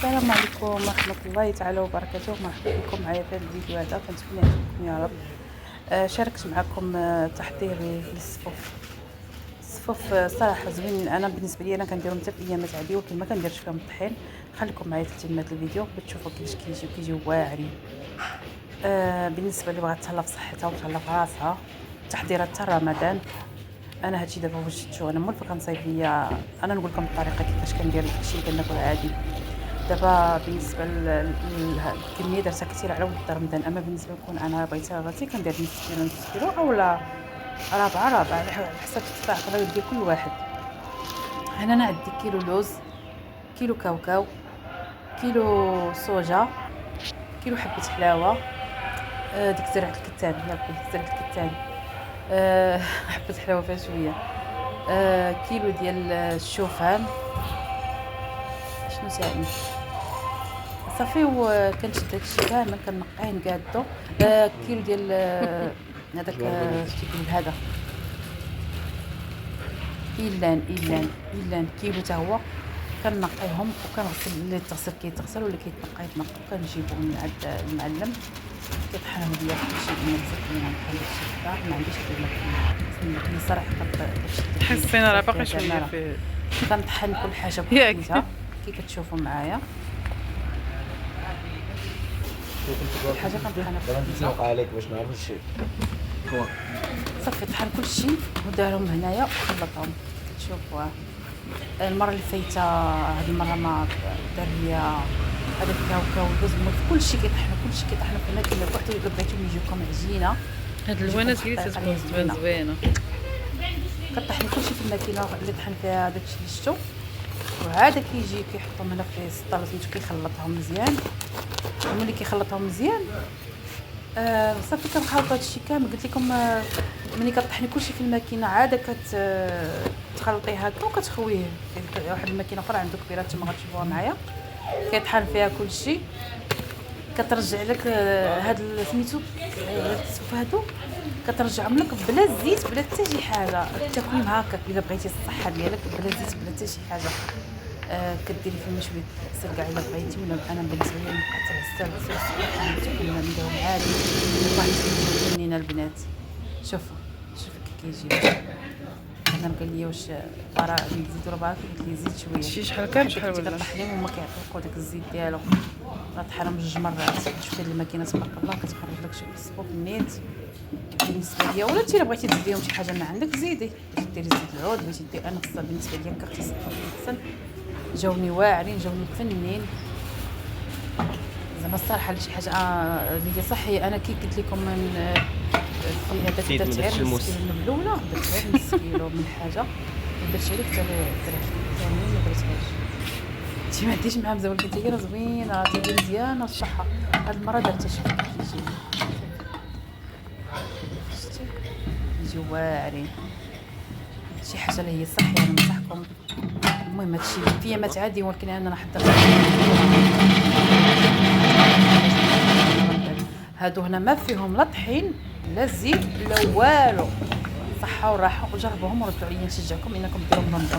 السلام عليكم ورحمة الله تعالى وبركاته. مرحبا بكم معايا في هذا الفيديو هذا. كنتمنى يعجبكم يا رب. شاركت معكم تحضيري الصفوف صراحة زوينين. انا بالنسبه لي انا كنديرهم حتى في الايامات عاديه، ولكن ما كنديرش فيهم الطحين. خليكم معايا حتى تمات الفيديو باش تشوفوا كيفاش كيجيو واعرين. بالنسبه اللي بغات تهلا في صحتها وتهلا في راسها، تحضيرات حتى رمضان. انا هادشي دابا واش شفتو انا مولفه كنصايب ليا، انا نقول لكم الطريقه كيفاش كندير الشيء اللي كناكل عادي. دابا بالنسبه للكميه درتها كثير على ولد رمضان، اما بالنسبه نكون انا بغيتها غاتي كندير نص كيلو اولا ربعه على حسب الطاقه ديال كل واحد. هنا انا عندي كيلو لوز، كيلو كاوكاو، كيلو صوجا، كيلو حبه حلاوه، ديك زرعه الكتان، ياك زرعه الكتان، حبه حلاوه فيها شويه، كيلو ديال الشوفان، شنو ثاني صافي. وكنشد داكشي كامل كنقيه نقادو. كيلو ديال هذاك تيقول هذا إيلان كيلو حتى هو. كنقيهم وكنغسل اللي تغسل كيتغسل واللي كيتنقى يتنقى. كنجيبو من عند المعلم كيطحنهم ليا كلشي بنفس الطريقه. بحال داكشي في الدار ما عنديش غير الماكله صراحه. تحسين راه باقي شويه فيه. كنطحن كل حاجه بوحدها كي كتشوفوا معايا. كل حاجه كنطحنها بوحدها عليك باش نعرفوا الشيء. صافي طحن كلشي ودارهم هنايا وخلطهم. كتشوفوا المره اللي فايته، هذه المره ما دار ليا هذا الكاوكاو واللوز. كلشي كيطحنوا في الماكله بوحدها. الا بغيتو يجيوكم عجينه، هاد الجوانات اللي تتكون زوينه، كطحني كلشي في الماكينه اللي طحن فيها داكشي اللي شفتو، وعاد كيجي كيحطهم هنا في السطر سميتو كيخلطهم مزيان. وملي كيخلطهم مزيان صافي كنخلط هادشي كامل. قلت لكم ملي كطحني كلشي في الماكينه عاد كتخلطيه هكا وكتخويه في واحد الماكينه اخرى عنده كبيره تما غتشوفوها معايا. كيطحن فيها كلشي. كترجع لك هاد سميتو الصوف هادو كترجعهم لك بلا زيت بلا حتى شي حاجه. التكوين هكاك الا بغيتي الصحه ديالك بلا زيت بلا حتى شي حاجه. كديري فيه شويه السل كاع الا بغيتي. ولا انا بالنسبه لي نبقى حتى السل كنا نديرو عادي. واحد فنين البنات. شوفوا كي كيجي. انا قال لي واش راه نزيدو ربعه، قلت لي زيد شويه. شحال كان شحال ولا كطحنيهم هما كيعطيوك داك الزيت ديالو. طحنهم جوج مرات. شوفي الماكينه تبارك الله كتخرج لك شي الصفوف النيت بالنسبه ليا. ولا انت الا بغيتي تزيديهم شي حاجه من عندك زيدي. بغيتي ديري زيت العود، بغيتي ديري. انا خصها بالنسبه ليا كرتي الصفوف احسن. جاوني واعرين، جاوني فنين زعما الصراحه. شي حاجه اللي هي صحيه. انا كي قلت لكم من في هذاك درت غير نص كيلو من الاولى، درت غير نص كيلو من حاجه ودرت عليك حتى ثاني ما درتهاش. شي ما عنديش معاه مزول. قلت لك راه زوينه تيجي مزيانه الصحه. هاد المره درتها. شوفي كيجي، شتي يجيو واعرين. شي حاجه اللي هي صحيه انا ننصحكم. المهم هادشي في ايامات عادي، ولكن انا حضرت هادو هنا ما فيهم لا طحين لا زيت لا والو. صحه وراحه وجربوهم وردوا عليا. نشجعكم انكم ديروهم رمضان.